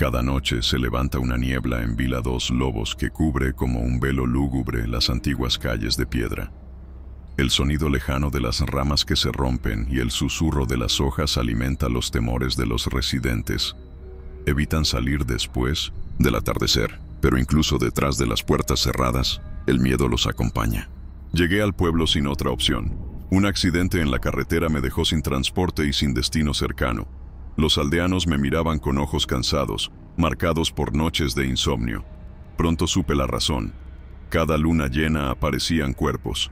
Cada noche se levanta una niebla en Vila dos Lobos que cubre como un velo lúgubre las antiguas calles de piedra. El sonido lejano de las ramas que se rompen y el susurro de las hojas alimenta los temores de los residentes. Evitan salir después del atardecer, pero incluso detrás de las puertas cerradas, el miedo los acompaña. Llegué al pueblo sin otra opción. Un accidente en la carretera me dejó sin transporte y sin destino cercano. Los aldeanos me miraban con ojos cansados, marcados por noches de insomnio. Pronto supe la razón. Cada luna llena aparecían cuerpos,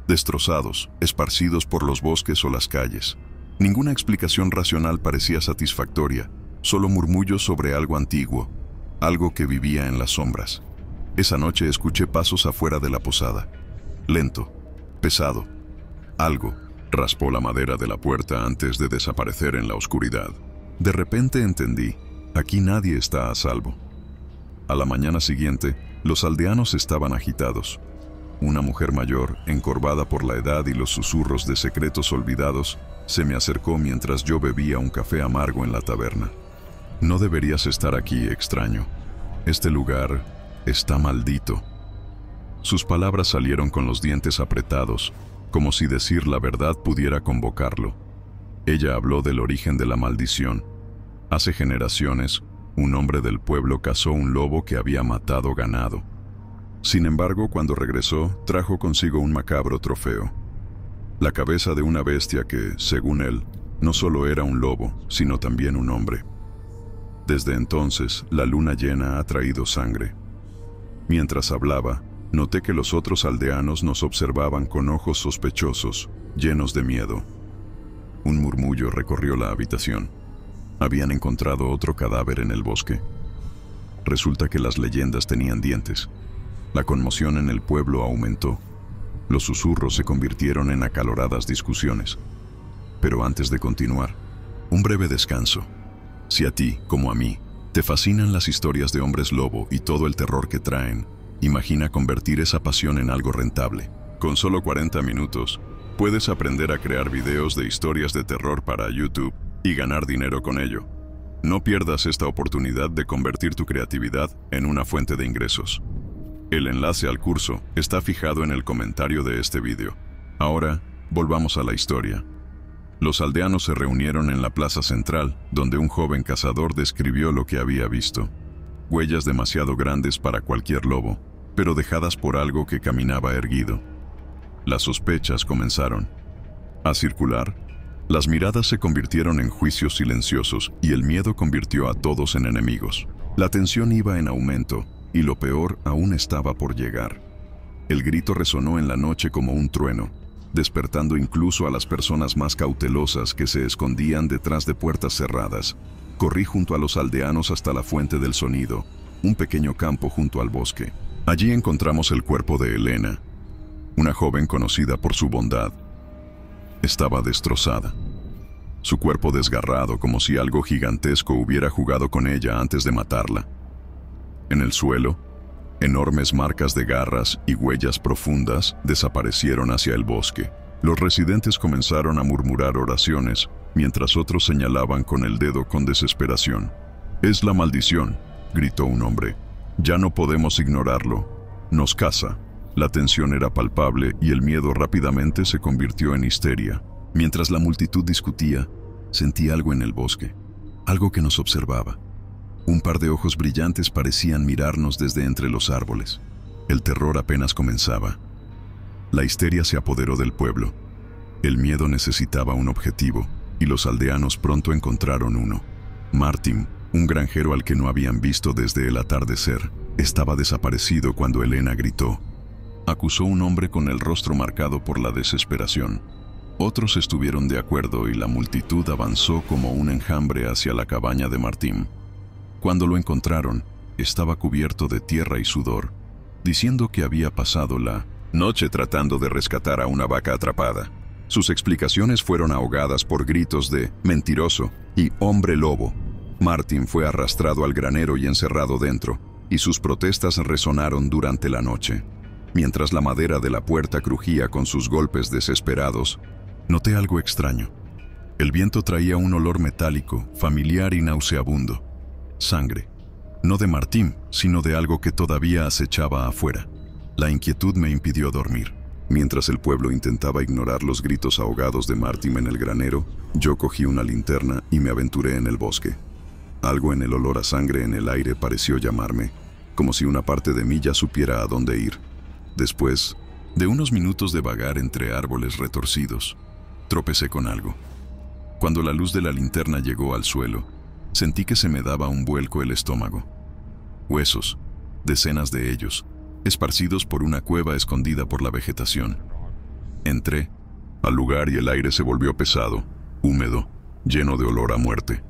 destrozados, esparcidos por los bosques o las calles. Ninguna explicación racional parecía satisfactoria, solo murmullos sobre algo antiguo, algo que vivía en las sombras. Esa noche escuché pasos afuera de la posada. Lento, pesado. Algo raspó la madera de la puerta antes de desaparecer en la oscuridad. De repente entendí, aquí nadie está a salvo. A la mañana siguiente, los aldeanos estaban agitados. Una mujer mayor, encorvada por la edad y los susurros de secretos olvidados, se me acercó mientras yo bebía un café amargo en la taberna. No deberías estar aquí, extraño. Este lugar está maldito. Sus palabras salieron con los dientes apretados, como si decir la verdad pudiera convocarlo. Ella habló del origen de la maldición. Hace generaciones, un hombre del pueblo cazó un lobo que había matado ganado. Sin embargo, cuando regresó, trajo consigo un macabro trofeo. La cabeza de una bestia que, según él, no solo era un lobo, sino también un hombre. Desde entonces, la luna llena ha traído sangre. Mientras hablaba, noté que los otros aldeanos nos observaban con ojos sospechosos, llenos de miedo. Un murmullo recorrió la habitación. Habían encontrado otro cadáver en el bosque. Resulta que las leyendas tenían dientes. La conmoción en el pueblo aumentó. Los susurros se convirtieron en acaloradas discusiones. Pero antes de continuar, un breve descanso. Si a ti, como a mí, te fascinan las historias de hombres lobo y todo el terror que traen, imagina convertir esa pasión en algo rentable. Con solo 40 minutos, puedes aprender a crear videos de historias de terror para YouTube y ganar dinero con ello. No pierdas esta oportunidad de convertir tu creatividad en una fuente de ingresos. El enlace al curso está fijado en el comentario de este video. Ahora, volvamos a la historia. Los aldeanos se reunieron en la plaza central, donde un joven cazador describió lo que había visto. Huellas demasiado grandes para cualquier lobo, pero dejadas por algo que caminaba erguido. Las sospechas comenzaron a circular. Las miradas se convirtieron en juicios silenciosos y el miedo convirtió a todos en enemigos. La tensión iba en aumento y lo peor aún estaba por llegar. El grito resonó en la noche como un trueno, despertando incluso a las personas más cautelosas que se escondían detrás de puertas cerradas. Corrí junto a los aldeanos hasta la fuente del sonido, un pequeño campo junto al bosque. Allí encontramos el cuerpo de Elena, una joven conocida por su bondad. Estaba destrozada. Su cuerpo desgarrado como si algo gigantesco hubiera jugado con ella antes de matarla. En el suelo, enormes marcas de garras y huellas profundas desaparecieron hacia el bosque. Los residentes comenzaron a murmurar oraciones, mientras otros señalaban con el dedo con desesperación. «Es la maldición», gritó un hombre. «Ya no podemos ignorarlo. Nos caza». La tensión era palpable y el miedo rápidamente se convirtió en histeria. Mientras la multitud discutía, sentí algo en el bosque, algo que nos observaba. Un par de ojos brillantes parecían mirarnos desde entre los árboles. El terror apenas comenzaba. La histeria se apoderó del pueblo. El miedo necesitaba un objetivo, y los aldeanos pronto encontraron uno. Martin, un granjero al que no habían visto desde el atardecer, estaba desaparecido cuando Elena gritó. Acusó un hombre con el rostro marcado por la desesperación. Otros estuvieron de acuerdo y la multitud avanzó como un enjambre hacia la cabaña de Martín. Cuando lo encontraron, estaba cubierto de tierra y sudor, diciendo que había pasado la noche tratando de rescatar a una vaca atrapada. Sus explicaciones fueron ahogadas por gritos de «mentiroso» y «hombre lobo». Martín fue arrastrado al granero y encerrado dentro, y sus protestas resonaron durante la noche. Mientras la madera de la puerta crujía con sus golpes desesperados, noté algo extraño. El viento traía un olor metálico, familiar y nauseabundo. Sangre. No de Martín, sino de algo que todavía acechaba afuera. La inquietud me impidió dormir. Mientras el pueblo intentaba ignorar los gritos ahogados de Martín en el granero, yo cogí una linterna y me aventuré en el bosque. Algo en el olor a sangre en el aire pareció llamarme, como si una parte de mí ya supiera a dónde ir. Después de unos minutos de vagar entre árboles retorcidos, tropecé con algo. Cuando la luz de la linterna llegó al suelo, sentí que se me daba un vuelco el estómago. Huesos, decenas de ellos, esparcidos por una cueva escondida por la vegetación. Entré al lugar y el aire se volvió pesado, húmedo, lleno de olor a muerte.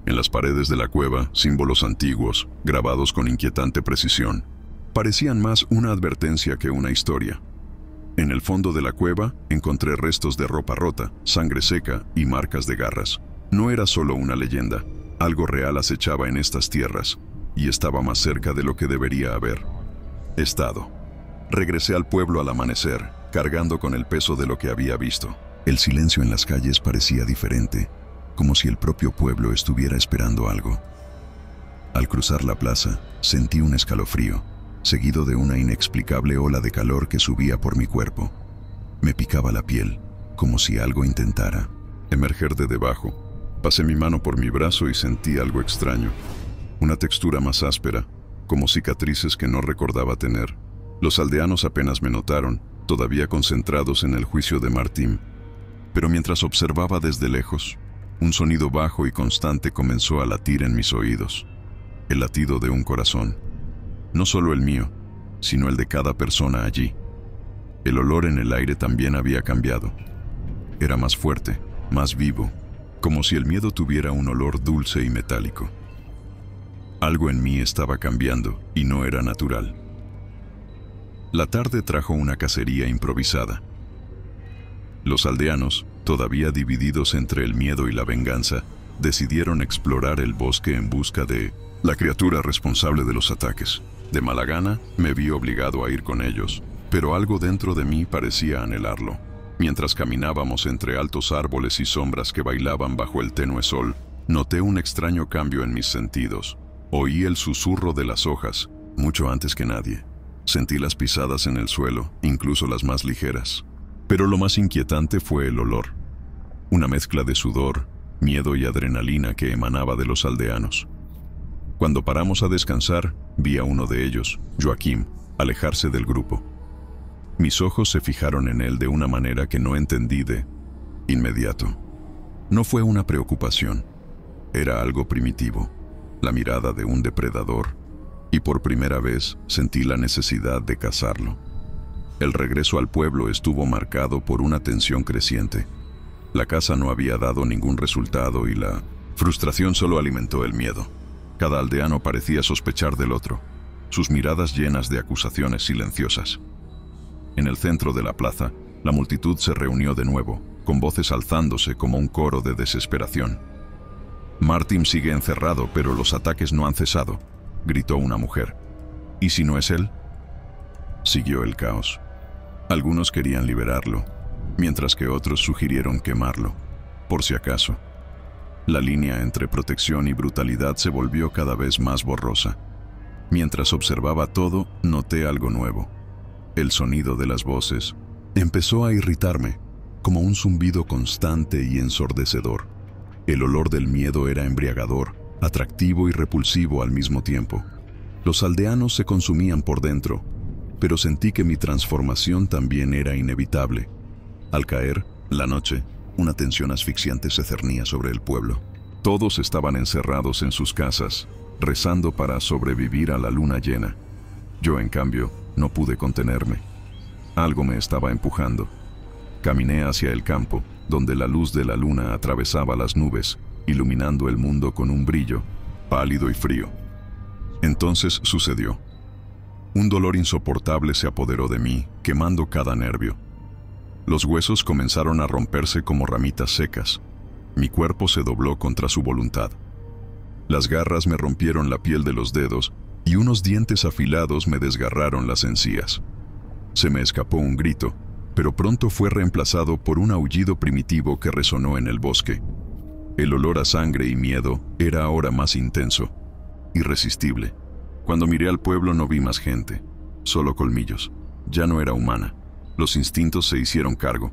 En las paredes de la cueva, símbolos antiguos, grabados con inquietante precisión, parecían más una advertencia que una historia. En el fondo de la cueva encontré restos de ropa rota, sangre seca y marcas de garras. No era solo una leyenda, algo real acechaba en estas tierras, y estaba más cerca de lo que debería haber estado. Regresé al pueblo al amanecer, cargando con el peso de lo que había visto. El silencio en las calles parecía diferente, como si el propio pueblo estuviera esperando algo. Al cruzar la plaza, sentí un escalofrío, seguido de una inexplicable ola de calor que subía por mi cuerpo. Me picaba la piel, como si algo intentara emerger de debajo. Pasé mi mano por mi brazo y sentí algo extraño, una textura más áspera, como cicatrices que no recordaba tener. Los aldeanos apenas me notaron, todavía concentrados en el juicio de Martín. Pero mientras observaba desde lejos, un sonido bajo y constante comenzó a latir en mis oídos. El latido de un corazón. No solo el mío, sino el de cada persona allí. El olor en el aire también había cambiado. Era más fuerte, más vivo, como si el miedo tuviera un olor dulce y metálico. Algo en mí estaba cambiando y no era natural. La tarde trajo una cacería improvisada. Los aldeanos, todavía divididos entre el miedo y la venganza, decidieron explorar el bosque en busca de la criatura responsable de los ataques. De mala gana, me vi obligado a ir con ellos, pero algo dentro de mí parecía anhelarlo. Mientras caminábamos entre altos árboles y sombras que bailaban bajo el tenue sol, noté un extraño cambio en mis sentidos. Oí el susurro de las hojas, mucho antes que nadie. Sentí las pisadas en el suelo, incluso las más ligeras. Pero lo más inquietante fue el olor. Una mezcla de sudor, miedo y adrenalina que emanaba de los aldeanos. Cuando paramos a descansar, vi a uno de ellos, Joaquín, alejarse del grupo. Mis ojos se fijaron en él de una manera que no entendí de inmediato. No fue una preocupación, era algo primitivo, la mirada de un depredador, y por primera vez sentí la necesidad de cazarlo. El regreso al pueblo estuvo marcado por una tensión creciente. La caza no había dado ningún resultado y la frustración solo alimentó el miedo. Cada aldeano parecía sospechar del otro, sus miradas llenas de acusaciones silenciosas. En el centro de la plaza, la multitud se reunió de nuevo, con voces alzándose como un coro de desesperación. «Martín sigue encerrado, pero los ataques no han cesado», gritó una mujer. «¿Y si no es él?». Siguió el caos. Algunos querían liberarlo, mientras que otros sugirieron quemarlo, por si acaso. La línea entre protección y brutalidad se volvió cada vez más borrosa. Mientras observaba todo, noté algo nuevo. El sonido de las voces empezó a irritarme, como un zumbido constante y ensordecedor. El olor del miedo era embriagador, atractivo y repulsivo al mismo tiempo. Los aldeanos se consumían por dentro, pero sentí que mi transformación también era inevitable. Al caer la noche, una tensión asfixiante se cernía sobre el pueblo. Todos estaban encerrados en sus casas, rezando para sobrevivir a la luna llena. Yo, en cambio, no pude contenerme. Algo me estaba empujando. Caminé hacia el campo, donde la luz de la luna atravesaba las nubes, iluminando el mundo con un brillo, pálido y frío. Entonces sucedió. Un dolor insoportable se apoderó de mí, quemando cada nervio. Los huesos comenzaron a romperse como ramitas secas. Mi cuerpo se dobló contra su voluntad. Las garras me rompieron la piel de los dedos y unos dientes afilados me desgarraron las encías. Se me escapó un grito, pero pronto fue reemplazado por un aullido primitivo que resonó en el bosque. El olor a sangre y miedo era ahora más intenso. irresistible. Cuando miré al pueblo no vi más gente, solo colmillos. Ya no era humana. Los instintos se hicieron cargo.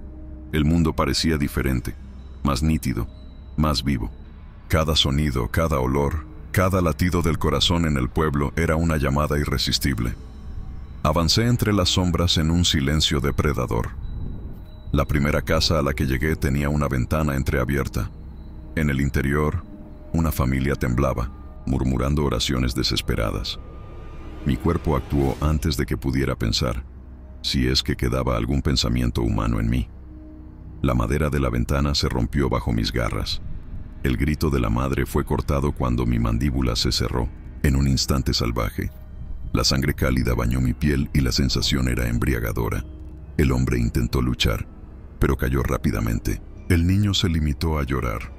El mundo parecía diferente, más nítido, más vivo. Cada sonido, cada olor, cada latido del corazón en el pueblo era una llamada irresistible. Avancé entre las sombras en un silencio depredador. La primera casa a la que llegué tenía una ventana entreabierta. En el interior, una familia temblaba, murmurando oraciones desesperadas. Mi cuerpo actuó antes de que pudiera pensar, si es que quedaba algún pensamiento humano en mí. La madera de la ventana se rompió bajo mis garras. El grito de la madre fue cortado cuando mi mandíbula se cerró, en un instante salvaje. La sangre cálida bañó mi piel y la sensación era embriagadora. El hombre intentó luchar, pero cayó rápidamente. El niño se limitó a llorar,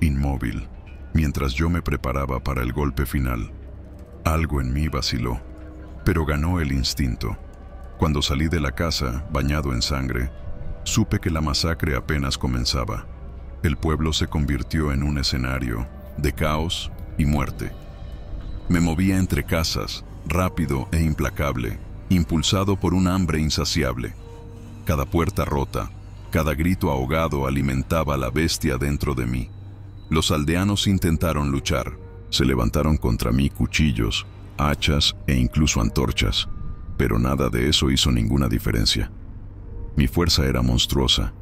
inmóvil, mientras yo me preparaba para el golpe final. Algo en mí vaciló, pero ganó el instinto. Cuando salí de la casa, bañado en sangre, supe que la masacre apenas comenzaba. El pueblo se convirtió en un escenario de caos y muerte. Me movía entre casas, rápido e implacable, impulsado por un hambre insaciable. Cada puerta rota, cada grito ahogado alimentaba la bestia dentro de mí. Los aldeanos intentaron luchar. Se levantaron contra mí cuchillos, hachas e incluso antorchas, pero nada de eso hizo ninguna diferencia. Mi fuerza era monstruosa,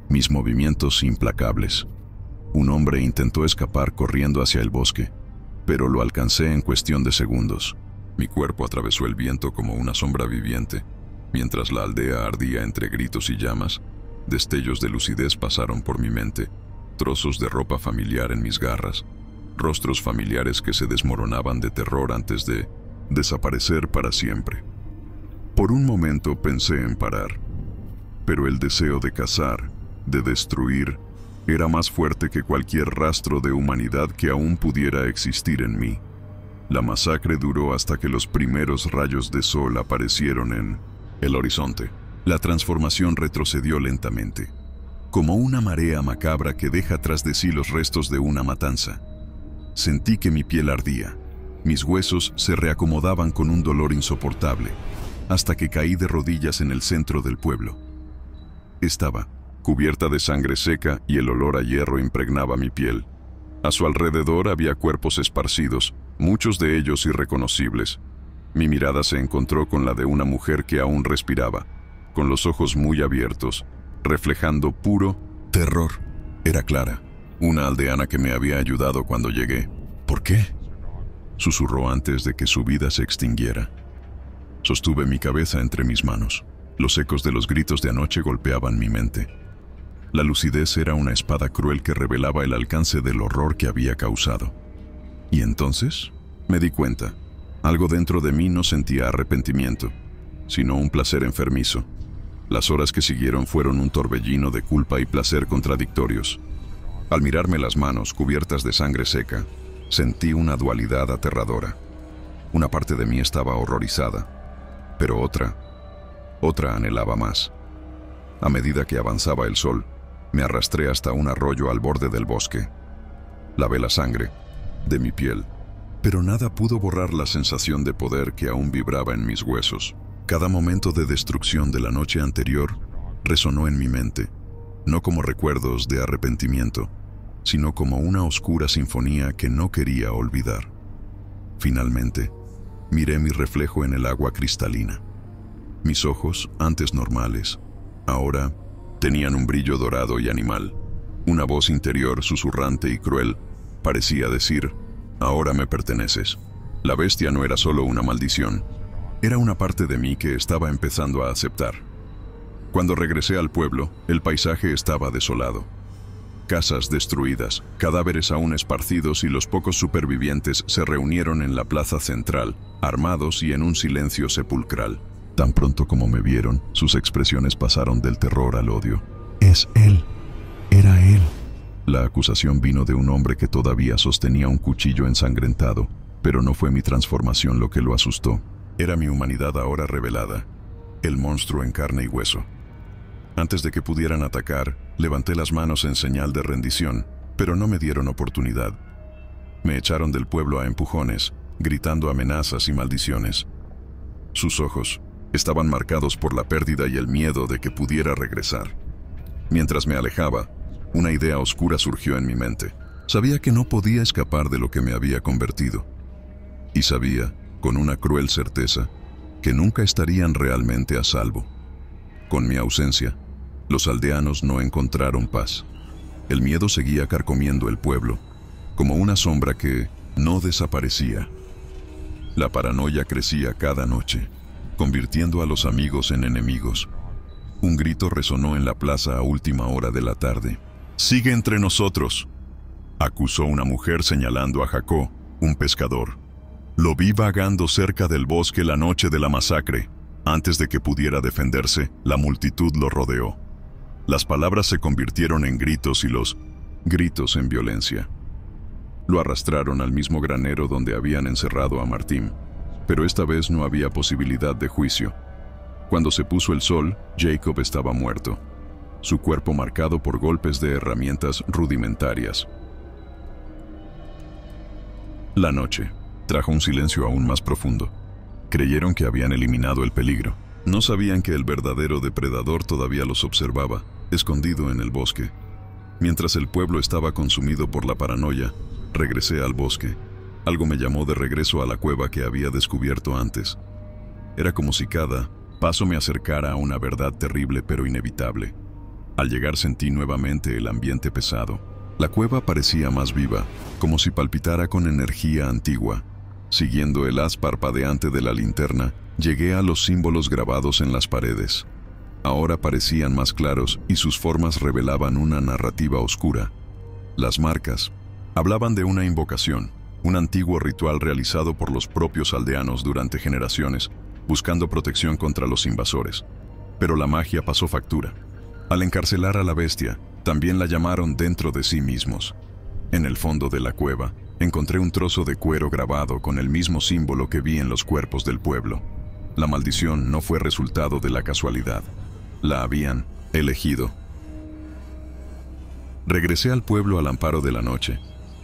mis movimientos implacables. Un hombre intentó escapar corriendo hacia el bosque, pero lo alcancé en cuestión de segundos. Mi cuerpo atravesó el viento como una sombra viviente. Mientras la aldea ardía entre gritos y llamas, destellos de lucidez pasaron por mi mente, trozos de ropa familiar en mis garras, rostros familiares que se desmoronaban de terror antes de desaparecer para siempre. Por un momento pensé en parar, pero el deseo de cazar, de destruir, era más fuerte que cualquier rastro de humanidad que aún pudiera existir en mí. La masacre duró hasta que los primeros rayos de sol aparecieron en el horizonte. La transformación retrocedió lentamente, como una marea macabra que deja tras de sí los restos de una matanza. Sentí que mi piel ardía, mis huesos se reacomodaban con un dolor insoportable, hasta que caí de rodillas en el centro del pueblo. Estaba cubierta de sangre seca y el olor a hierro impregnaba mi piel. A su alrededor había cuerpos esparcidos, muchos de ellos irreconocibles. Mi mirada se encontró con la de una mujer que aún respiraba, con los ojos muy abiertos, reflejando puro terror. Era Clara, una aldeana que me había ayudado cuando llegué. ¿Por qué?, susurró antes de que su vida se extinguiera. Sostuve mi cabeza entre mis manos. Los ecos de los gritos de anoche golpeaban mi mente. La lucidez era una espada cruel que revelaba el alcance del horror que había causado. Y entonces me di cuenta. Algo dentro de mí no sentía arrepentimiento, sino un placer enfermizo. Las horas que siguieron fueron un torbellino de culpa y placer contradictorios. Al mirarme las manos cubiertas de sangre seca, sentí una dualidad aterradora. Una parte de mí estaba horrorizada, pero otra anhelaba más. A medida que avanzaba el sol, me arrastré hasta un arroyo al borde del bosque. Lavé la sangre de mi piel, pero nada pudo borrar la sensación de poder que aún vibraba en mis huesos. Cada momento de destrucción de la noche anterior resonó en mi mente, no como recuerdos de arrepentimiento, sino como una oscura sinfonía que no quería olvidar. Finalmente, miré mi reflejo en el agua cristalina. Mis ojos, antes normales, ahora tenían un brillo dorado y animal. Una voz interior susurrante y cruel parecía decir: «Ahora me perteneces». La bestia no era solo una maldición, era una parte de mí que estaba empezando a aceptar. Cuando regresé al pueblo, el paisaje estaba desolado. Casas destruidas, cadáveres aún esparcidos y los pocos supervivientes se reunieron en la plaza central, armados y en un silencio sepulcral. Tan pronto como me vieron, sus expresiones pasaron del terror al odio. «Es él. Era él». La acusación vino de un hombre que todavía sostenía un cuchillo ensangrentado, pero no fue mi transformación lo que lo asustó. Era mi humanidad ahora revelada, el monstruo en carne y hueso. Antes de que pudieran atacar, levanté las manos en señal de rendición, pero no me dieron oportunidad. Me echaron del pueblo a empujones, gritando amenazas y maldiciones. Sus ojos estaban marcados por la pérdida y el miedo de que pudiera regresar. Mientras me alejaba, una idea oscura surgió en mi mente. Sabía que no podía escapar de lo que me había convertido. Y sabía, con una cruel certeza, que nunca estarían realmente a salvo. Con mi ausencia, los aldeanos no encontraron paz. El miedo seguía carcomiendo el pueblo, como una sombra que no desaparecía. La paranoia crecía cada noche, convirtiendo a los amigos en enemigos. Un grito resonó en la plaza a última hora de la tarde. «¡Sigue entre nosotros!», acusó una mujer señalando a Jacó, un pescador. «Lo vi vagando cerca del bosque la noche de la masacre. Antes de que pudiera defenderse, la multitud lo rodeó». Las palabras se convirtieron en gritos y los gritos en violencia. Lo arrastraron al mismo granero donde habían encerrado a Martín, pero esta vez no había posibilidad de juicio. Cuando se puso el sol, Jacob estaba muerto, su cuerpo marcado por golpes de herramientas rudimentarias. La noche trajo un silencio aún más profundo. Creyeron que habían eliminado el peligro. No sabían que el verdadero depredador todavía los observaba, escondido en el bosque. Mientras el pueblo estaba consumido por la paranoia, regresé al bosque. Algo me llamó de regreso a la cueva que había descubierto antes. Era como si cada paso me acercara a una verdad terrible pero inevitable. Al llegar sentí nuevamente el ambiente pesado. La cueva parecía más viva, como si palpitara con energía antigua. Siguiendo el haz parpadeante de la linterna, llegué a los símbolos grabados en las paredes. Ahora parecían más claros y sus formas revelaban una narrativa oscura. Las marcas hablaban de una invocación, un antiguo ritual realizado por los propios aldeanos durante generaciones, buscando protección contra los invasores. Pero la magia pasó factura. Al encarcelar a la bestia, también la llamaron dentro de sí mismos. En el fondo de la cueva, encontré un trozo de cuero grabado con el mismo símbolo que vi en los cuerpos del pueblo. La maldición no fue resultado de la casualidad. La habían elegido. Regresé al pueblo al amparo de la noche,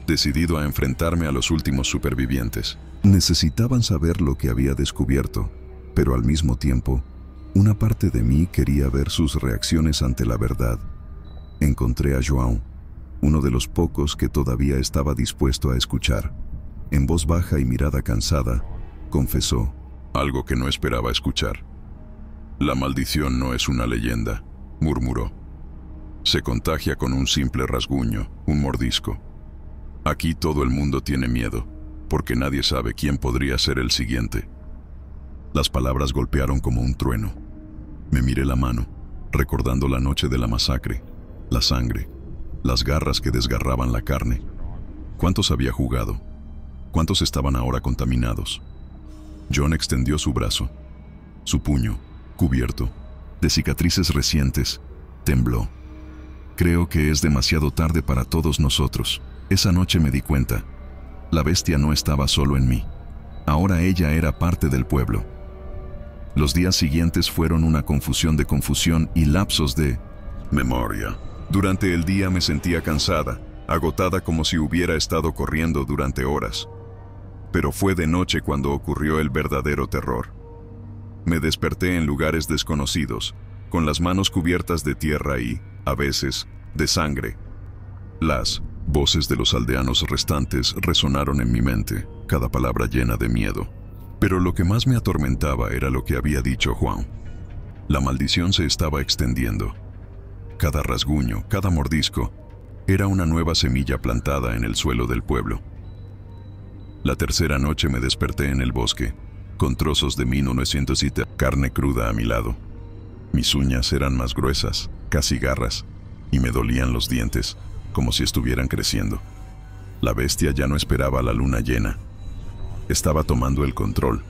decidido a enfrentarme a los últimos supervivientes. Necesitaban saber lo que había descubierto, pero al mismo tiempo, una parte de mí quería ver sus reacciones ante la verdad. Encontré a João, uno de los pocos que todavía estaba dispuesto a escuchar. En voz baja y mirada cansada, confesó algo que no esperaba escuchar. «La maldición no es una leyenda», murmuró. «Se contagia con un simple rasguño, un mordisco. Aquí todo el mundo tiene miedo, porque nadie sabe quién podría ser el siguiente». Las palabras golpearon como un trueno. Me miré la mano, recordando la noche de la masacre, la sangre, las garras que desgarraban la carne. ¿Cuántos había jugado? ¿Cuántos estaban ahora contaminados? John extendió su brazo. Su puño, cubierto de cicatrices recientes, tembló. «Creo que es demasiado tarde para todos nosotros». Esa noche me di cuenta. La bestia no estaba solo en mí. Ahora ella era parte del pueblo. Los días siguientes fueron una confusión de confusión y lapsos de memoria. Durante el día me sentía cansada, agotada como si hubiera estado corriendo durante horas. Pero fue de noche cuando ocurrió el verdadero terror. Me desperté en lugares desconocidos, con las manos cubiertas de tierra y, a veces, de sangre. Las voces de los aldeanos restantes resonaron en mi mente, cada palabra llena de miedo. Pero lo que más me atormentaba era lo que había dicho João. La maldición se estaba extendiendo. Cada rasguño, cada mordisco, era una nueva semilla plantada en el suelo del pueblo. La tercera noche me desperté en el bosque, con trozos de 1907 carne cruda a mi lado. Mis uñas eran más gruesas, casi garras, y me dolían los dientes, como si estuvieran creciendo. La bestia ya no esperaba la luna llena. Estaba tomando el control,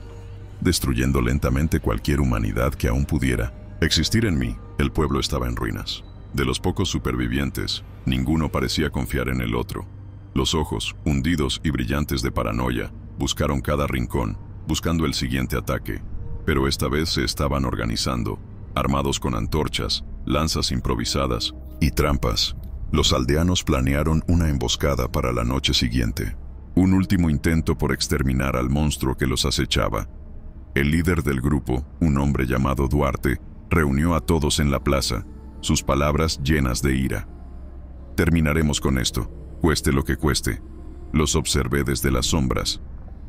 destruyendo lentamente cualquier humanidad que aún pudiera existir en mí. El pueblo estaba en ruinas. De los pocos supervivientes, ninguno parecía confiar en el otro. Los ojos, hundidos y brillantes de paranoia, buscaron cada rincón, buscando el siguiente ataque. Pero esta vez se estaban organizando, armados con antorchas, lanzas improvisadas y trampas. Los aldeanos planearon una emboscada para la noche siguiente. Un último intento por exterminar al monstruo que los acechaba. El líder del grupo, un hombre llamado Duarte, reunió a todos en la plaza, sus palabras llenas de ira. Terminaremos con esto, cueste lo que cueste. Los observé desde las sombras,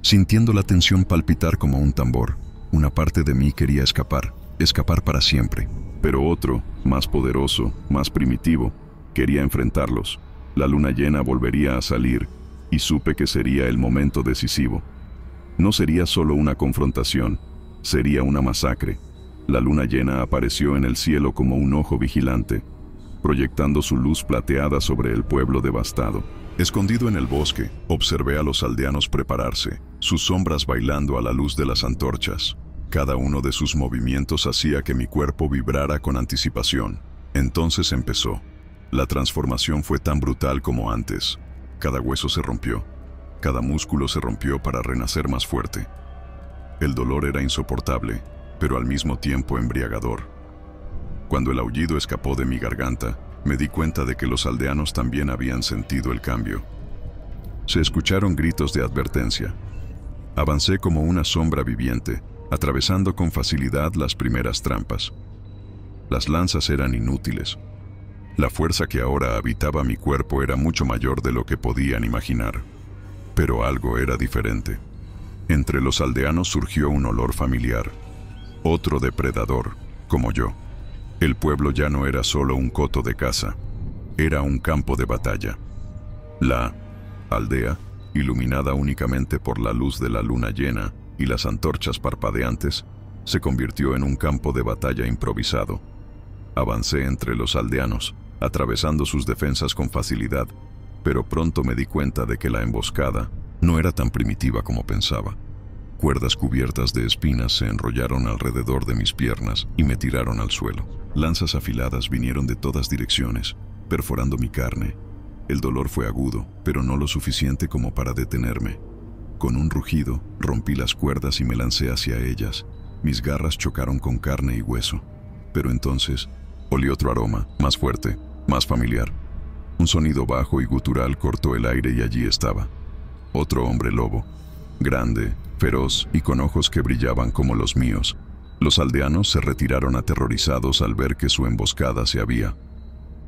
sintiendo la tensión palpitar como un tambor. Una parte de mí quería escapar para siempre, pero otro, más poderoso, más primitivo, quería enfrentarlos. La luna llena volvería a salir, y supe que sería el momento decisivo. No sería solo una confrontación, sería una masacre. La luna llena apareció en el cielo como un ojo vigilante, proyectando su luz plateada sobre el pueblo devastado. Escondido en el bosque, observé a los aldeanos prepararse, sus sombras bailando a la luz de las antorchas. Cada uno de sus movimientos hacía que mi cuerpo vibrara con anticipación. Entonces empezó. La transformación fue tan brutal como antes. Cada hueso se rompió, cada músculo se rompió para renacer más fuerte. El dolor era insoportable, pero al mismo tiempo embriagador. Cuando el aullido escapó de mi garganta, me di cuenta de que los aldeanos también habían sentido el cambio. Se escucharon gritos de advertencia. Avancé como una sombra viviente, atravesando con facilidad las primeras trampas. Las lanzas eran inútiles. La fuerza que ahora habitaba mi cuerpo era mucho mayor de lo que podían imaginar. Pero algo era diferente. Entre los aldeanos surgió un olor familiar. Otro depredador, como yo. El pueblo ya no era solo un coto de caza, era un campo de batalla. La aldea, iluminada únicamente por la luz de la luna llena y las antorchas parpadeantes, se convirtió en un campo de batalla improvisado. Avancé entre los aldeanos, atravesando sus defensas con facilidad, pero pronto me di cuenta de que la emboscada no era tan primitiva como pensaba. Cuerdas cubiertas de espinas se enrollaron alrededor de mis piernas y me tiraron al suelo. Lanzas afiladas vinieron de todas direcciones, perforando mi carne. El dolor fue agudo, pero no lo suficiente como para detenerme. Con un rugido, rompí las cuerdas y me lancé hacia ellas. Mis garras chocaron con carne y hueso. Pero entonces, olí otro aroma, más fuerte, más familiar. Un sonido bajo y gutural cortó el aire y allí estaba. Otro hombre lobo, grande, feroz y con ojos que brillaban como los míos. Los aldeanos se retiraron aterrorizados al ver que su emboscada se había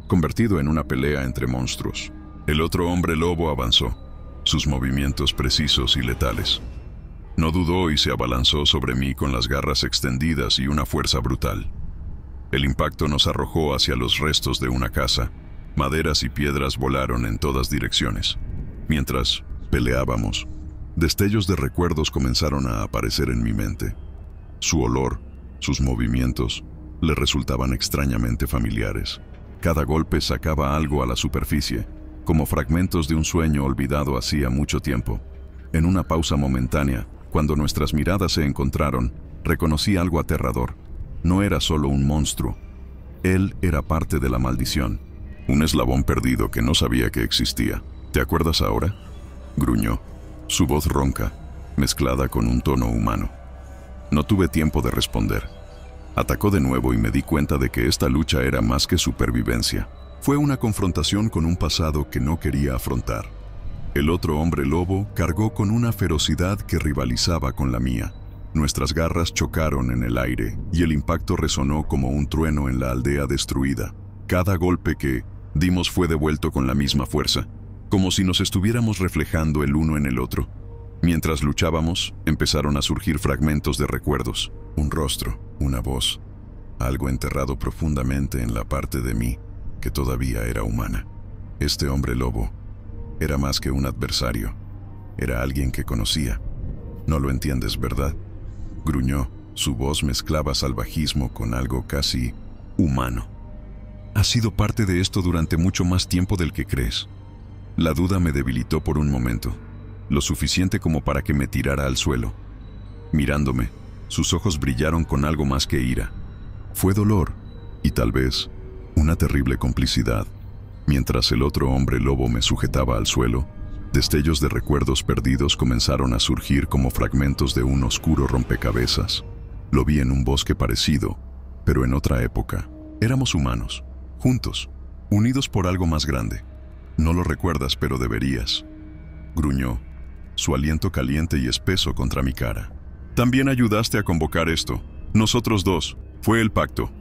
convertido en una pelea entre monstruos. El otro hombre lobo avanzó, sus movimientos precisos y letales. No dudó y se abalanzó sobre mí con las garras extendidas y una fuerza brutal. El impacto nos arrojó hacia los restos de una casa. Maderas y piedras volaron en todas direcciones. Mientras peleábamos, destellos de recuerdos comenzaron a aparecer en mi mente. Su olor, sus movimientos, le resultaban extrañamente familiares. Cada golpe sacaba algo a la superficie, como fragmentos de un sueño olvidado hacía mucho tiempo. En una pausa momentánea, cuando nuestras miradas se encontraron, reconocí algo aterrador. No era solo un monstruo. Él era parte de la maldición. Un eslabón perdido que no sabía que existía. ¿Te acuerdas ahora? Gruñó, su voz ronca, mezclada con un tono humano. No tuve tiempo de responder. Atacó de nuevo y me di cuenta de que esta lucha era más que supervivencia. Fue una confrontación con un pasado que no quería afrontar. El otro hombre lobo cargó con una ferocidad que rivalizaba con la mía. Nuestras garras chocaron en el aire y el impacto resonó como un trueno en la aldea destruida. Cada golpe que dimos fue devuelto con la misma fuerza, como si nos estuviéramos reflejando el uno en el otro. Mientras luchábamos, empezaron a surgir fragmentos de recuerdos. Un rostro, una voz, algo enterrado profundamente en la parte de mí que todavía era humana. Este hombre lobo era más que un adversario, era alguien que conocía. No lo entiendes, ¿verdad? Gruñó, su voz mezclaba salvajismo con algo casi humano. Has sido parte de esto durante mucho más tiempo del que crees. La duda me debilitó por un momento, lo suficiente como para que me tirara al suelo. Mirándome, sus ojos brillaron con algo más que ira. Fue dolor, y tal vez una terrible complicidad. Mientras el otro hombre lobo me sujetaba al suelo, destellos de recuerdos perdidos comenzaron a surgir como fragmentos de un oscuro rompecabezas. Lo vi en un bosque parecido, pero en otra época. Éramos humanos, juntos, unidos por algo más grande. No lo recuerdas, pero deberías. Gruñó, su aliento caliente y espeso contra mi cara. También ayudaste a convocar esto. Nosotros dos. Fue el pacto.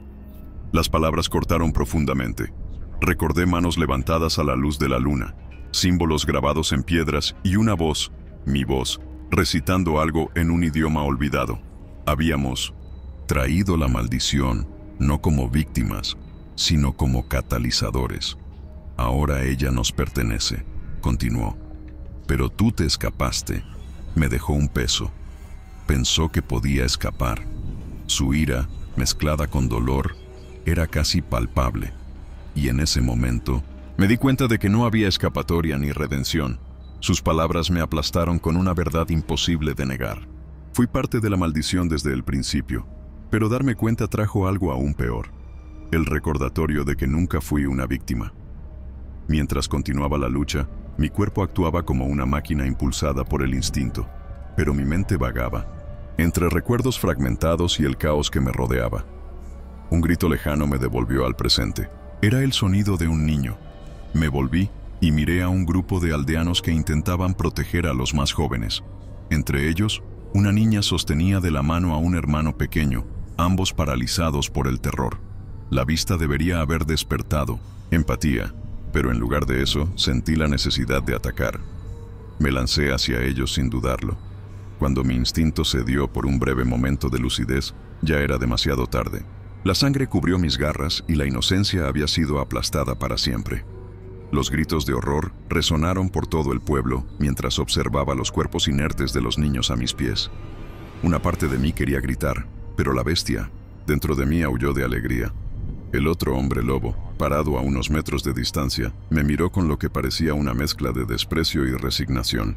Las palabras cortaron profundamente. Recordé manos levantadas a la luz de la luna, símbolos grabados en piedras y una voz, mi voz, recitando algo en un idioma olvidado. Habíamos traído la maldición, no como víctimas, sino como catalizadores. Ahora ella nos pertenece, continuó. Pero tú te escapaste. Me dejó un peso. Pensó que podía escapar. Su ira, mezclada con dolor, era casi palpable. Y en ese momento, me di cuenta de que no había escapatoria ni redención. Sus palabras me aplastaron con una verdad imposible de negar. Fui parte de la maldición desde el principio, pero darme cuenta trajo algo aún peor. El recordatorio de que nunca fui una víctima. Mientras continuaba la lucha, mi cuerpo actuaba como una máquina impulsada por el instinto, pero mi mente vagaba, entre recuerdos fragmentados y el caos que me rodeaba. Un grito lejano me devolvió al presente. Era el sonido de un niño. Me volví y miré a un grupo de aldeanos que intentaban proteger a los más jóvenes. Entre ellos, una niña sostenía de la mano a un hermano pequeño, ambos paralizados por el terror. La vista debería haber despertado empatía, pero en lugar de eso, sentí la necesidad de atacar. Me lancé hacia ellos sin dudarlo. Cuando mi instinto cedió por un breve momento de lucidez, ya era demasiado tarde. La sangre cubrió mis garras y la inocencia había sido aplastada para siempre. Los gritos de horror resonaron por todo el pueblo mientras observaba los cuerpos inertes de los niños a mis pies. Una parte de mí quería gritar, pero la bestia, dentro de mí, aulló de alegría. El otro hombre lobo, parado a unos metros de distancia, me miró con lo que parecía una mezcla de desprecio y resignación.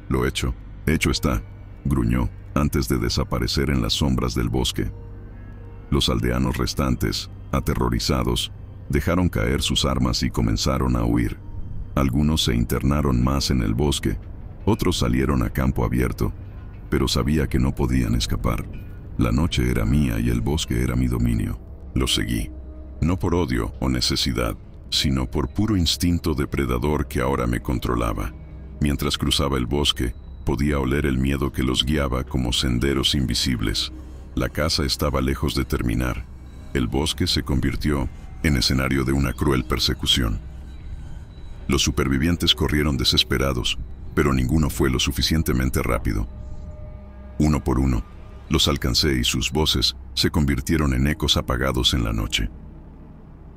Lo hecho está, gruñó, antes de desaparecer en las sombras del bosque. Los aldeanos restantes, aterrorizados, dejaron caer sus armas y comenzaron a huir. Algunos se internaron más en el bosque, otros salieron a campo abierto, pero sabía que no podían escapar. La noche era mía y el bosque era mi dominio. Lo seguí, no por odio o necesidad, sino por puro instinto depredador que ahora me controlaba. Mientras cruzaba el bosque, podía oler el miedo que los guiaba como senderos invisibles. La caza estaba lejos de terminar. El bosque se convirtió en escenario de una cruel persecución. Los supervivientes corrieron desesperados, pero ninguno fue lo suficientemente rápido. Uno por uno, los alcancé y sus voces se convirtieron en ecos apagados en la noche.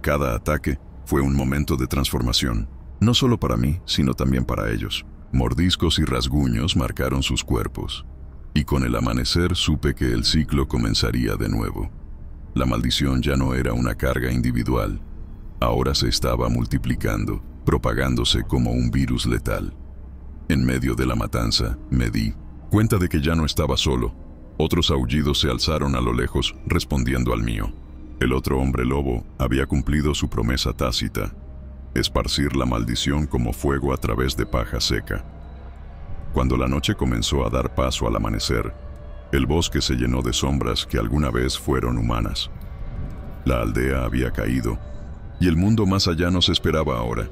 Cada ataque fue un momento de transformación, no solo para mí, sino también para ellos. Mordiscos y rasguños marcaron sus cuerpos. Y con el amanecer supe que el ciclo comenzaría de nuevo. La maldición ya no era una carga individual. Ahora se estaba multiplicando, propagándose como un virus letal. En medio de la matanza, me di cuenta de que ya no estaba solo. Otros aullidos se alzaron a lo lejos, respondiendo al mío. El otro hombre lobo había cumplido su promesa tácita: esparcir la maldición como fuego a través de paja seca. Cuando la noche comenzó a dar paso al amanecer, el bosque se llenó de sombras que alguna vez fueron humanas. La aldea había caído, y el mundo más allá nos esperaba ahora.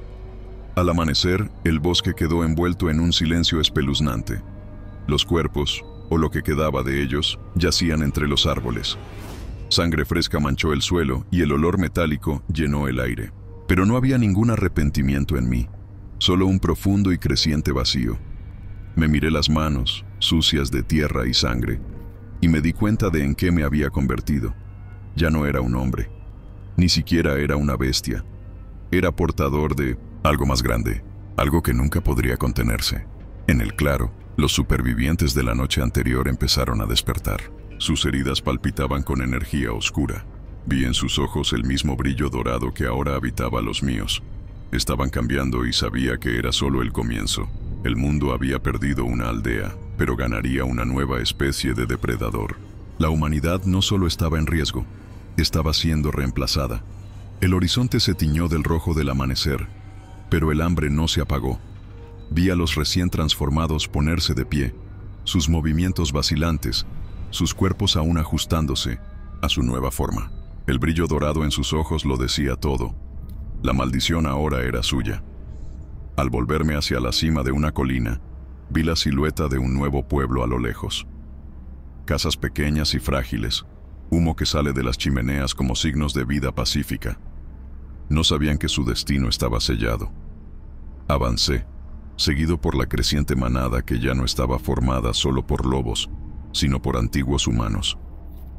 Al amanecer, el bosque quedó envuelto en un silencio espeluznante. Los cuerpos, o lo que quedaba de ellos, yacían entre los árboles. Sangre fresca manchó el suelo y el olor metálico llenó el aire. Pero no había ningún arrepentimiento en mí, solo un profundo y creciente vacío. Me miré las manos, sucias de tierra y sangre, y me di cuenta de en qué me había convertido. Ya no era un hombre, ni siquiera era una bestia. Era portador de algo más grande, algo que nunca podría contenerse. En el claro, los supervivientes de la noche anterior empezaron a despertar. Sus heridas palpitaban con energía oscura. Vi en sus ojos el mismo brillo dorado que ahora habitaba los míos. Estaban cambiando y sabía que era solo el comienzo. El mundo había perdido una aldea, pero ganaría una nueva especie de depredador. La humanidad no solo estaba en riesgo, estaba siendo reemplazada. El horizonte se tiñó del rojo del amanecer, pero el hambre no se apagó. Vi a los recién transformados ponerse de pie, sus movimientos vacilantes, sus cuerpos aún ajustándose a su nueva forma. El brillo dorado en sus ojos lo decía todo. La maldición ahora era suya. Al volverme hacia la cima de una colina, vi la silueta de un nuevo pueblo a lo lejos. Casas pequeñas y frágiles, humo que sale de las chimeneas como signos de vida pacífica. No sabían que su destino estaba sellado. Avancé, seguido por la creciente manada que ya no estaba formada solo por lobos, sino por antiguos humanos.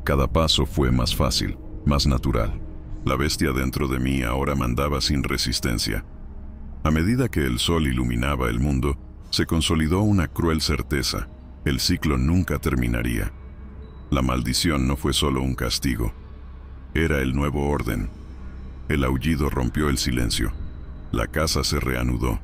Cada paso fue más fácil, más natural. La bestia dentro de mí ahora mandaba sin resistencia. A medida que el sol iluminaba el mundo, se consolidó una cruel certeza: el ciclo nunca terminaría. La maldición no fue solo un castigo, era el nuevo orden. El aullido rompió el silencio. La caza se reanudó.